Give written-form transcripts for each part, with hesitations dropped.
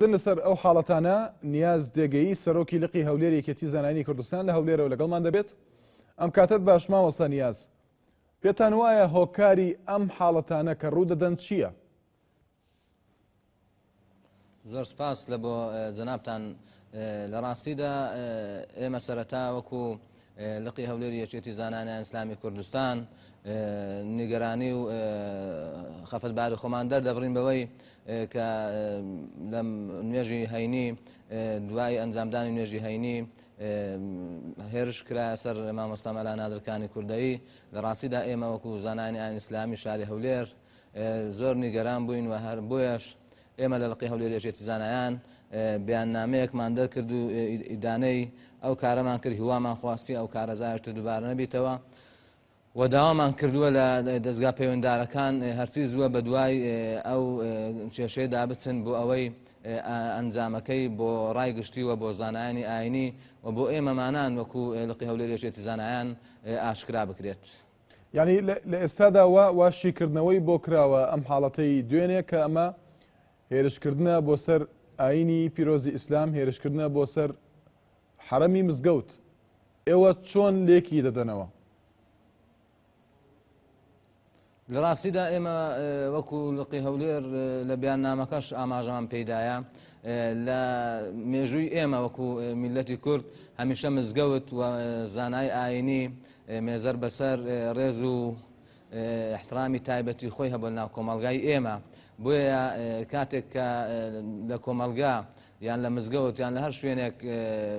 لەسەر ئەو حاڵەتانە نیاز دێگەیی سەرۆکی لقی هەولێری یەکێتی زانایانی کوردستان لە هەولێرەوە لەگەڵمان دەبێت. ئەم کاتت باش مامۆستا نیاز، پێتان وایە هۆکاری ئەم حاڵەتانە کە ڕوو دەدەن چییە؟ زۆر سپاس لە بۆ جەنابتان. لە ڕاستیدا ئێمە سەرەتا وەکو لقی هەولێری یەکێتی زانایانی ئیسلامی کوردستان نیگەرانی و خەفەتباری خۆمان دەردەبڕین بەوەی کە لە نوێژی هەینی دوای ئەنجامدانی نوێژی هەینی هێرش کرا سەر مامۆستا مەلا نادرکانی کوردایی. لە ڕاستیدا ئێمە وەکو زانایانی ئیسلامی شاری هەولێر زۆر نیگەران بووین و هەر بۆیەش ئێمە لە لقی هەولێری یەکێتی زانایان بیاننامەیەکمان دەرکرد و ئیدانەی ئەو کارەمان کرد، هیوامان خواستی ئەو کارە زایشتر دووبارە نەبیتەوە و داوامان کردووە لە دەستگا پەیوەنددارەکان هەرچی زووە بە دوای ئەو کێشەی دابچن بۆ ئەوەی ئەنجامەکەی بۆ ڕایگشتیوە بۆ زانایانی ئاینی و بۆ ئێمەمانان وەکو لقی هەولێری یەکێتی زانایان ئاشکرا بکرێت. یعنی لە ئێستادا واشیکردنەوەی بۆ کراوە ئەم حاڵەتەی دوێنێ کە ئەمە هێرشکردنە بۆ سەر ئاینی پیرۆزی ئیسلام، هێرشکردنە بۆ سەر حرەمی مزگەوت. ئێوە چۆن لێکی دەدەنەوە؟ لە ڕاستیدا ئێمە وەکو لقی هەولێر لە بیاننامەکەش ئاماژەمان پێدایە لە مێژووی ئێمە وەکو میلەتی کورد هەمیشە مزگەوت و زانای ئاینی مێزەر بەسەر ڕێز و احترامی تایبەتی خۆی هەبوو ناو کۆمەڵگای ئێمە. بۆیە کاتێک کە لە کۆمەلگا یان لە مزگەوت یان لە هەر شوێنێک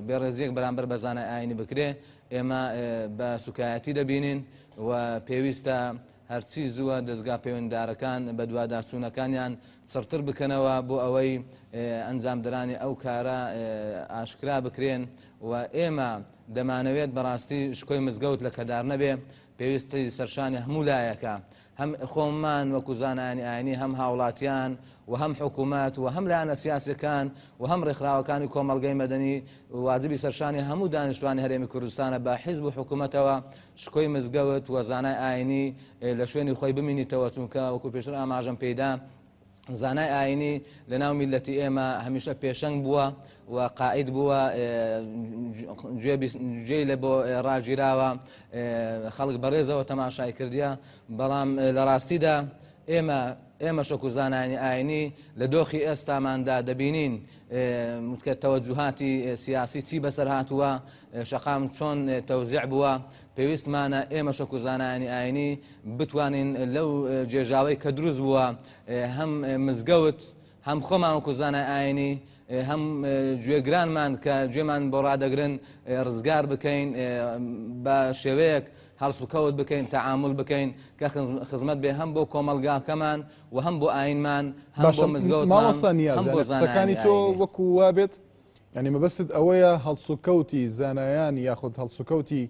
بێڕێزیەک بەرامبەر بە زانای ئاینی بکرێ ئێمە بە سوکایەتی دەبینین و پێویستە هەرچی زووە دەستگا پەیوەنددارەکان بە دووادارچوونەکانیان سڕتر بکەنەوە بۆ ئەوەی ئەنجامدرانی ئەو کارە ئاشکرا بکرێن و ئێمە دەمانەوێت بەڕاستی شکۆی مزگەوت لە کەدار نەبێ. پێویستی سەرشانی هەموو لایەکە، هەم خۆمان وەکو زانایانی ئاینی، هەم هاوڵاتیان و هەم حکوومەت و هەم لایەنە سیاسیەکان و هەم ڕێکخراوەکانی کۆمەڵگەی مەدەنی واجبی سەرشانی هەموو دانیشتوانی هەرێمی کوردستانە بە حیزب و حکوومەتەوە شکۆی مزگەوت و زانای ئاینی لە شوێنی خۆی بمینیتەوە، چونکە وەکو پێشتر ئاماژەم پێدا زانای ئاینی لە ناو میلەتی ئێمە هەمیشە پێشەنگ بووە و قائید بووە، گوێی لە بۆ ڕاگیراوە، خەڵک بەڕێزەوە تەماشای کردیە. بەڵام لە ڕاستیدا ئێمە شەکو زانایانی ئاینی لە دۆخی ئێستاماندا دەبینین کە تەوەجوهاتی سیاسی چی بەسەر هاتووە، شەقام چۆن تەوزیع بووە. پێویستمانە ئێمە شەکو زانایانی ئاینی بتوانین لەو جێژاوەی کە دروست بووە هەم مزگەوت هەم خۆمان وەکو زانای ئاینی هەم گوێگرانمان کە گوێمان بۆ ڕادەگرن ڕزگار بکەین، بە شێوەیەک هەڵسوکەوت بکەین، تەعامل بکەین کە خزمەت بێ هەم بۆ کۆمەلگاکەمان و هەم بۆ ئاینمان هەم بۆ مزگەوتمان هەم بۆ قسەکانی تۆ وەکو وابێت. یعنی مەبەست ئەوەیە هەڵسوکەوتی زانایان یاخود هەڵسوکەوتی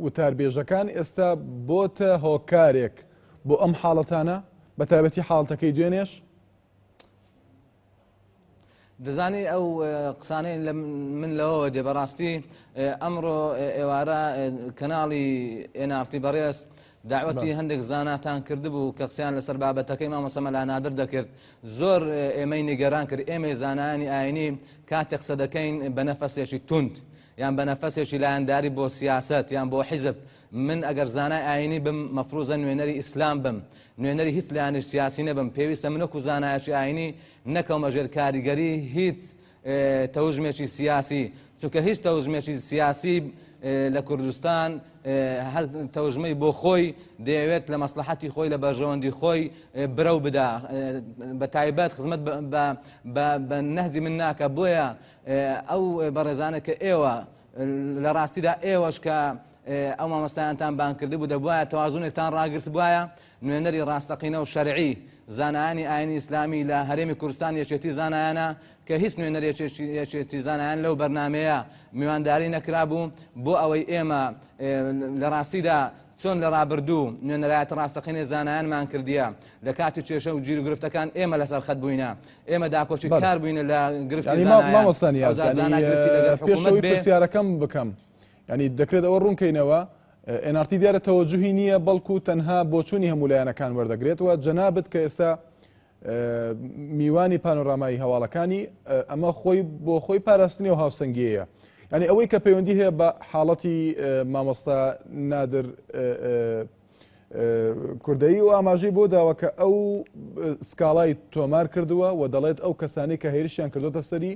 وتاربێژەکان ئێستا بۆتە هۆکارێک بۆ ئەم حاڵەتانە بە تایبەتی حاڵەتەکەی دوێنێش؟ دەزانی ئەو قسانەی من لەوە دێ بەڕاستی ئەمڕۆ ئێوارە کەناڵی NRT بەڕێز داوەتی هەندێک زاناتان کردبوو کە قسەیان لەسەر بابەتەکەی مامۆستا مەلا نادر دەکرد. زۆر ئێمەی نیگەران کرد ئێمەی زانایانی ئاینی کاتێک قسە دەکەین بە نەفەسێکی توند یان بە نەفەسێکی لایەنداری بۆ سیاست یان بۆ حیزب. من ئەگەر زانای ئاینی بم مەفروزە نوێنەری ئیسلام بم، نوێنەری هیچ لایەنێک سیاسی نەبم. پێویستە من وەکو زانایەکی ئاینی نەکەومە ژێر کاریگەری هیچ تەوژمێکی سیاسی، چونکە هیچ تەوژمێکی سیاسی لە کوردستان هەر تەوژمەی بۆ خۆی دەیەوێت لە مەسلحەتی خۆی لە بەرژەوەندی خۆی برەو بدا، بە تایبەت خزمەت بە نەهجی من ناکە. بۆیە ئەو بەڕێزانە کە ئێوە لە ڕاستیدا ئێوەش کە ئەو مامۆستایانتان بان کردی بوو دەبوایە تەوازونێکتان ڕاگرت بواە نوێنەری ڕاستەقینە و شەرعی زانایانی ئاینی ئیسلامی لە هەرێمی کوردستان یەکێتی زانایانە کە هیچ نوێنەر یەکێتی زانایان لەو بەرنامەیە میوانداری نەکرابوو بۆ ئەوەی ئێمە لە ڕاستیدا چۆن لە ڕابردوو نوێنەرایەتە ڕاستەقینەی زانایانمان کردیە لە کاتی کێشە و گیر و گرفتەکان ئێمە لەسەر خەت بووینە، ئێمە داکۆچی کار بووینە لە گرفتی زانایان. پێشەوەی پرسیارەکەم بکەم، ینی دەکرێت ئەوە ڕوونکەینەوە NRT دیارە تەوەجوهی نییە بەڵکو تەنها بۆچوونی هەموو لایەنەکان وەردەگرێت و جەنابەت کە ئێستا میوانی پانۆرامایی هەواڵەکانی ئەمە خۆی بۆ خۆی پاراستنی و هاوسەنگیەیە. ینی ئەوەی کە پەیوەندی هەیە بە حاڵەتی مامۆستا نادر کوردایی و ئاماژەی بۆ داوە کە ئەو سکاڵای تۆمار کردووە و دەڵێت ئەو کەسانی کە هێرشیان کردوتە سەری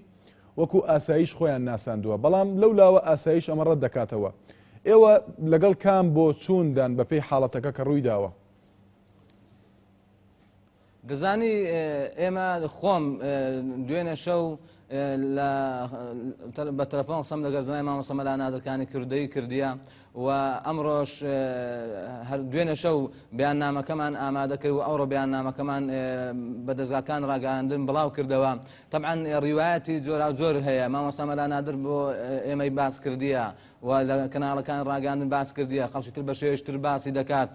وەکو ئاسایش خۆیان ناساندووە، بەڵام لەو لاوە ئاسایش ئەمە ڕەت دەکاتەوە. ئێوە لەگەڵ کام بۆ چووندان بەپێی حاڵەتەکە کە ڕووی داوە؟ دەزانی ئێمە خۆم دوێنێ شەو بە تەلەفۆن قسەم لەگەڵ زانای مامۆستا مەلا نادرەکانی کوردایی کردیە و ئەمڕۆژ دوێنێ شەو بیاننامەکەمان ئامادە کرد و ئەوڕۆ بیاننامەکەمان بە دەستگاکان ڕاگەاندن بڵاو کردەوە. طبعاً ڕیوایەتی جۆرا جۆر هەیە، مامۆستا مەلا نادر بۆ ئێمەی باس کردیە و لە کەناڵەکان ڕاگەاندن باس کردیە، خەڵکی تر بە شێوەیەشتر باسی دەکات.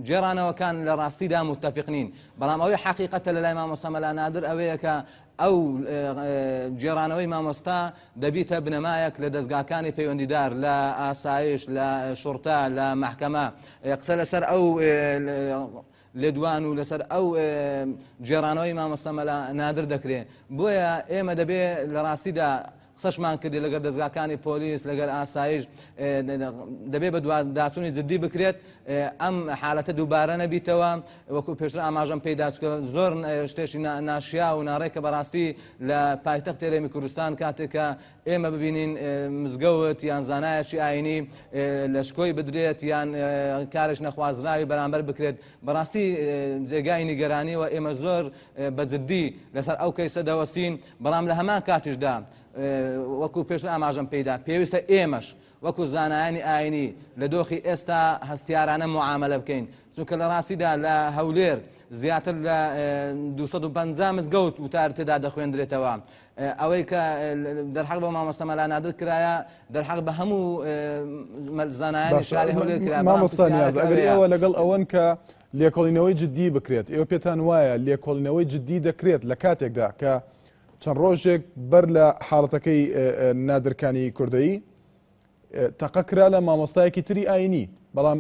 جێڕانەوەکان لە ڕاستیدا متتەفق نین، بەڵام ئەوەی حەقیقەتە لە لای مامۆستا مەلا نادر ئەوەیە کە ئەو جێڕانەوەی مامۆستا دەبیتە بنەمایەک لە دەستگاکانی پەیوەندیدار لە ئاسایش، لە شورتا، لە مەحکەمە، قسە لەسەر ئەو لێدوان و لەسەر ئەو جێڕانەوەی مامۆستا مەلا نادر دەکرێت. بۆیە ئێمە دەبێت لە ڕاستیدا قسەشمان کردی لەگەر دەستگاکانی پۆلیس، لەگەر ئاسایش، دەبێت بە داسوونی جددی بکرێت ئەم حالەتە دووبارە نەبیتەوە. وەکو پێشتر ئاماژەم پێدا چکە زۆر شتێکی ناشیا و ناڕێکە بەڕاستی لە پایتەختی هەرێمی کوردستان کاتێکە ئێمە ببینین مزگەوت یان زانایەکی ئاینی لەشکۆی بدرێت یان کارش نەخوازراوی بەرامبەر بکرێت، بەڕاستی جێگای نیگەرانیەوە ئێمە زۆر بەجددی لەسەر ئەو کەیسە دەوەستین. بەڵام لە هەمان کاتیشدا وەکو پێشتر ئاماژەم پێدا پێویستە ئێمەش وەکو زانایانی ئاینی لە دۆخی ئێستا هەستیارانە معاملە بکەین، چونکە لە ڕاستیدا لە هەولێر زیاتر لە 250 مزگەوت وتار تێدا دەخوێندرێتەوە. ئەوەی کە دەرحەق بە مامۆستا مەلا نادر کرایە دەرحەق بە هەموو زانایانی شاری هەولێر کرا. مامۆستا نیاز ئەگەر ئێوە لەگەڵ ئەوەن کە لێکۆڵینەوەی جددی بکرێت، ئێوە پێتان وایە لێکۆڵینەوەی جددی دەکرێت لە کاتێکدا کە چەند ڕۆژێک بەر لە حاڵەتەکەی نادرکانی کوردایی تەقەکرا لە مامۆستایەکی تری ئاینی، بەڵام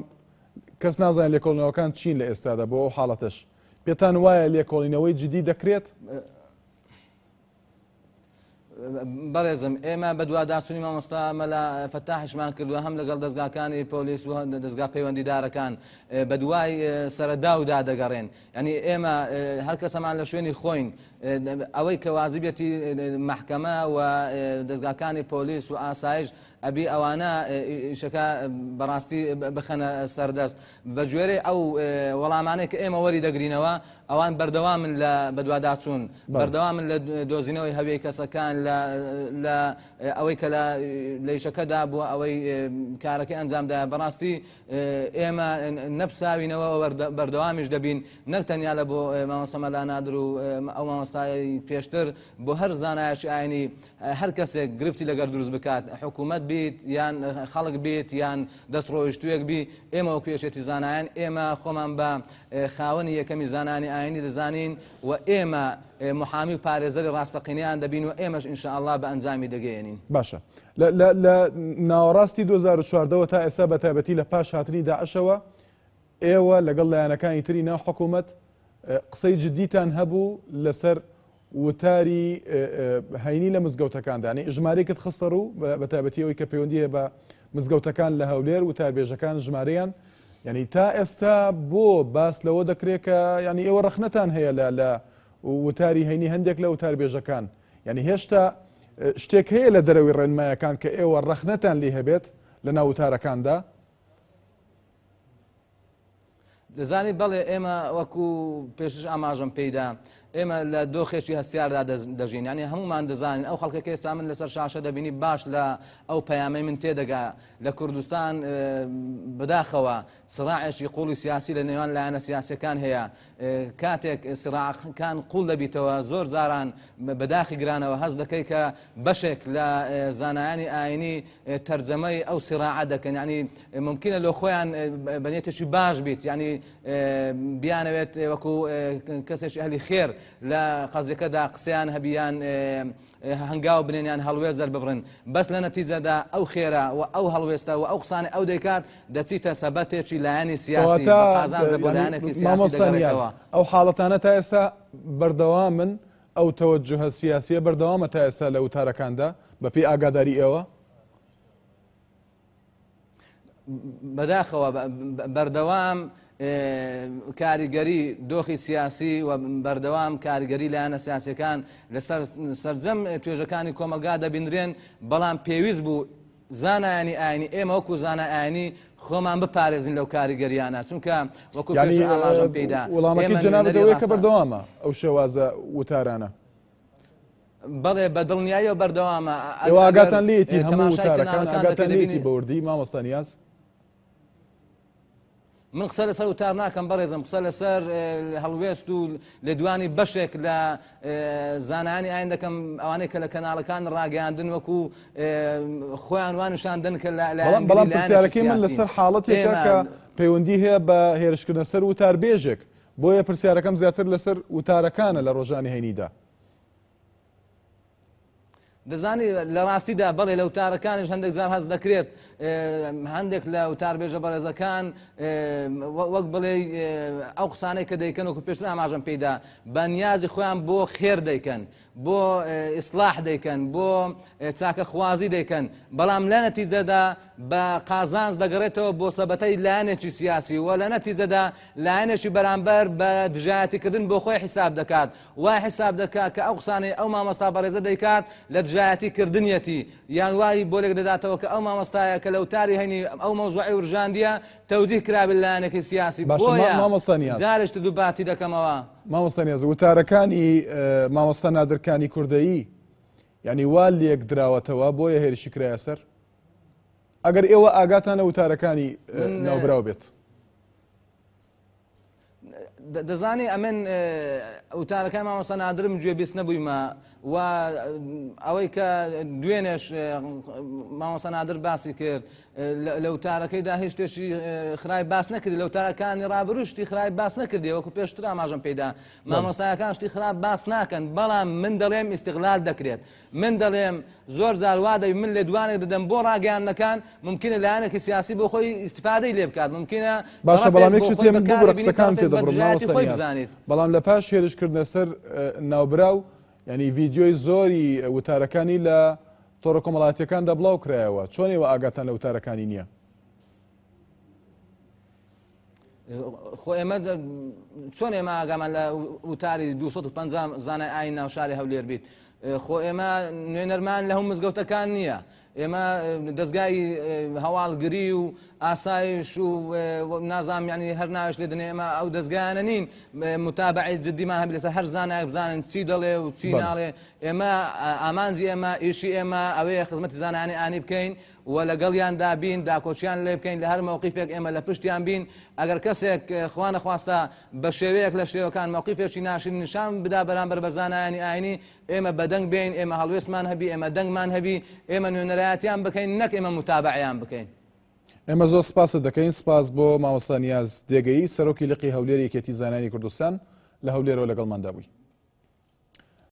کەس نازانێت لێکۆڵینەوەکان چین لە ئێستادا بۆ ئەو حاڵەتەش، پێتان وایە لێکۆڵینەوەی جددی دەکرێت؟ بەڕێزم ئێمە بە دوواداسوونی مامۆستا مەلا فەتاحشمان کردووە هەم لەگەڵ دەستگاکانی پۆلیس و دەستگا پەیوەندیدارەکان بە دوای سەرەدا و دادەگەڕێن. ینی ئێمە هەر کەسەمان لە شوێنی خۆین ئەوەی کە واجبێتی مەحکەمە و دەستگاکانی پۆلیس و ئاسایش ئەبی ئەوانە ئیشەکە بەڕاستی بخەنە سەردەست بە گوێرەی ئەو وەڵامانەی کە ئێمە وەری دەگرینەوە ئەوان بەردەوامن لە بەدواداچوون، بەردەوامن لە دۆزینەوەی هەویەی کەسەکان لە ئەوەی کە لە ئیشەکەدا بووە ئەوەی کارەکەی ئەنجامدا. بەڕاستی ئێمە نەپساوینەوە بەردەوامیش دەبین، نەک تەنیا لە بۆ مامۆستا مەلا نادر و ئەو مامۆستای پێشتر، بۆ هەر زانایەکی ئاینی هەر کەسێک گرفتی لەگەر دروست بکات، حکوومەت بیت یان خەڵک بیت یان دەست ڕۆیشتوویەک بی، ئێمە وەکو یەکێتی زانایان ئێمە خۆمان بە خاوەنی یەکەمی زانانی ئاینی دەزانین و ئێمە محامی و پارێزەری ڕاستەقینەیان دەبین و ئێمەش ئینشاءالله بە ئەنجامی دەگەیەنین. باشە لە ناوەڕاستی 2014 تا ئێستا بە تایبەتی لە پاش هاتنی داعشەوە ئێوە لەگەڵ لایەنەکانی تری ناو حکوومەت قسەی جددیتان هەبوو لەسەر وتاری هەینی لە مزگەوتەکاندا، ینی ژمارەیەکت خستە ڕوو بە تایبەتی ئەوەی کە پەیوەندی هەیە بە مزگەوتەکان لە هەولێر وتاربێژەکان ژمارەیان، ینی تا ئێستا بۆ باس لەوە دەکرێت کە ینی ئێوە ڕەخنەتان هەیە لە وتاری هەینی هەندێک لە وتاربێژەکان، ینی هێشتا شتێک هەیە لە دەرەوەی ڕێنمایەکان کە ئێوە ڕەخنەتان لێ هەبێت لە ناو وتارەکاندا؟ دەزانی بەڵێ ئێمە وەکو پێشش ئاماژەم پێیدا ئێمە لە دۆخێکی هەستیاردا دەژین، ینی هەمومان دەزانین ئەو خەڵکەکە ئێستا من لەسەر شاشە دەبینی باش لە ئەو پەیامەی من تێدەگا لە کوردستان بەداخەوە سراعێکی قوڵی سیاسی لە نێوان لایەنە سیاسیەکان هەیە، کاتێک سراعەکان قوڵ دەبیتەوە زۆر جاران بەداخی گرانەوە هەست دەکەی کە بەشێک لە زانایانی ئاینی تەرجەمەی ئەو سراعە دەکەن، ینی ممکنە لە خۆیان بەنیەتێکی باش بیت، ینی بیانەوێت وەکو کەسێکی ئەهلی خێر لە قەزیەکەدا قسەیان هەبیان هەنگاو بنێنیان هەڵوێز دەرببڕن بەس لە نەتیجەدا ئەو خێرا و ئەو هەڵوێستا و ئەو قسانی ئەو دەیکات دەچیتە سەبەتێکی لایەنی سیاسی بە قازان بە بۆلایەنێکی سیاسی دەگەڕێتەوە. ئەو حاڵەتانە تا ئێستا بەردەوامن ئەو تەوەجوهە سیاسیە بەردەوامە تا ئێستا لە وتارەکاندا بەپێی ئاگاداری ئێوە؟ بەداخەوە بەردەوام کاریگەری دۆخی سیاسی و بەردەوام کاریگەری لایەنە سیاسیەکان لەسەر سەرجەم توێژەکانی کۆمەلگا دەبینرێن بەڵام پێویست بوو زانایانی ئاینی ئێمە وەکو زانای ئاینی خۆمان بپارێزین لەو کاریگەریانە چونکە وەکو پێش ئاماژەم پێدا وەڵامەکەی جەنابەتەوەی کە بەردەوامە ئەو شێوازە وتارانە بەڵێ بە دڵنیاییەوە بەردەوامە ئێوە ئاگاتان لێتی هەموو وتارەکان ئاگاتان لێتی بەوردی مامۆستا نیاز من قسە لەسەر وتار ناکەم بەڕێزم قسە لەسەر هەڵوێست و لە دوانی بەشێک لە زانانی ئاین دەکەم ئەوانەی کە لە کەناڵەکان ڕاگەاندن وەکو خۆیان وانشاندن کە بەڵام پرسیارەکەی من لەسەر حاڵەتێکە کە پەیوەندی هەیە بە هێرشکردنە سەر وتار بێژێک بۆیە پرسیارەکەم زیاتر لەسەر وتارەکانە لە ڕۆژانی هەینیدا. دەزانی لە ڕاستیدا بەڵێ لە وتارەکانیش هەندێک زار هەست دەکرێت هەندێک لە وتار بێژە بەڕێزەکان وەک بڵێ ئەو قسانەی کە دەیکەن وەکو پێشتر ئاماژەم پێیدا بە نیازی خۆیان بۆ خێر دەیکەن بۆ ئیسلاح دەیکەن بۆ چاکە خوازی دەیکەن بەڵام لە نەتیجەدا بە قازانج دەگەڕێتەوە بۆ سەبەتەی لایەنێکی سیاسی و لە نەتیجەدا لایەنێکی بەرامبەر بە دژایەتیکردن بۆ خۆی حیساب دەکات وای حیساب دەکات کە ئەو قسانەی ئەو مامۆستا بەڕێزە دەیکات لە دژایەتیکردنیەتی یان وای بۆ لێک دەداتەوە کە ئەو مامۆستایە کە لە وتاری هەینی ئەو مەوزوعی ورژاندیە تەوجیه کرابن لایەنێکی سیاسی بۆیە جارێشت دووباتی دەکەمەوە. مامۆستا نیاز وتارەکانی مامۆستا نادرکانی کوردەیی یعنی وا لێک دراوەتەوە بۆیە هێرشی کرایە سەر ئەگەر ئێوە ئاگاتانە وتارەکانی ناوبراو بێت دەزانی ئەمن وتارەکان مامۆستا نادرم گوێبیست نەبوویمە و ئەوەی کە دوێنێش مامۆستا نادر باسی کرد لە وتارەکەیدا هیچ شتێکی خراپ باس نەکردی لە وتارەکانی ڕابردوو شتی خراپ باس نەکردی وەکو پێشتر ئاماژەم پێدا مامۆستایەکان شتی خراپ باس ناکەن بەڵام من دەڵێم ئیستیغلال دەکرێت من دەڵێم زۆر جار وا دەبێت من لە دوانێک دەدەم بۆ ڕاگەیاندنەکان ممکنە لایەنێکی سیاسی بۆ خۆی ئیستیفادەی لێ بکات ممکنە باشە بەڵام یەکشت تێ من ببوورە قسەکان پێ دەبڕم مامۆستا نیاز بەڵام لە پاش هێرشکردنە سەر ناوبراو ینی ڤیدیۆی زۆری وتارەکانی لە تۆڕە کۆمەڵایەتیەکاندا بڵاو کرایەوە چۆنێوە ئاگاتان لە وتارەکانی نییە؟ خۆ ئێمە چۆن ئێمە ئاگامان لە وتاری 250 زانای ئاین ناوشاری هەولێر بیت خۆ ئێمە نوێنەرمان لە هەموو مزگەوتەکان نییە ئێمە دەستگای هەواڵگری و ئاسایش و نازام ینی هەر ناوش لێ دنێ ئێمە ئەو دەستگایانە نین متابعی جدیمان هەبێت لەسەر هەر زانایەک بزانن چی دەڵێ و چی ناڵێ ئێمە ئامانجی ئێمە ئیشی ئێمە ئەوەیە خزمەتی زانانی ئانی بکەین و لەگەڵیاندا بین داکۆچیان لێ بکەین لە هەر مووقیفێک ئێمە لە پشتیان بین ئەگەر کەسێک خوا نەخواستە بە شێوەیەک لە شێوەکان مووقیفێکی ناشرین نیشان بدا بەرامبەر بە زانایانی ئاینی ئێمە بەدەنگ بین ئێمە هەڵوێستمان هەبی ئێمە دەنگمان هەبی ئێمە نوێنەرایەتیان بکەین نەک ئێمە متابعیان بکەین. ئێمە زۆر سپاست دەکەین سپاس بۆ مامۆستا نیاز دێگەی سەرۆکی لقی هەولێری یەکێتی زانانی کوردستان لە هەولێرەوە لەگەڵماندا بووی.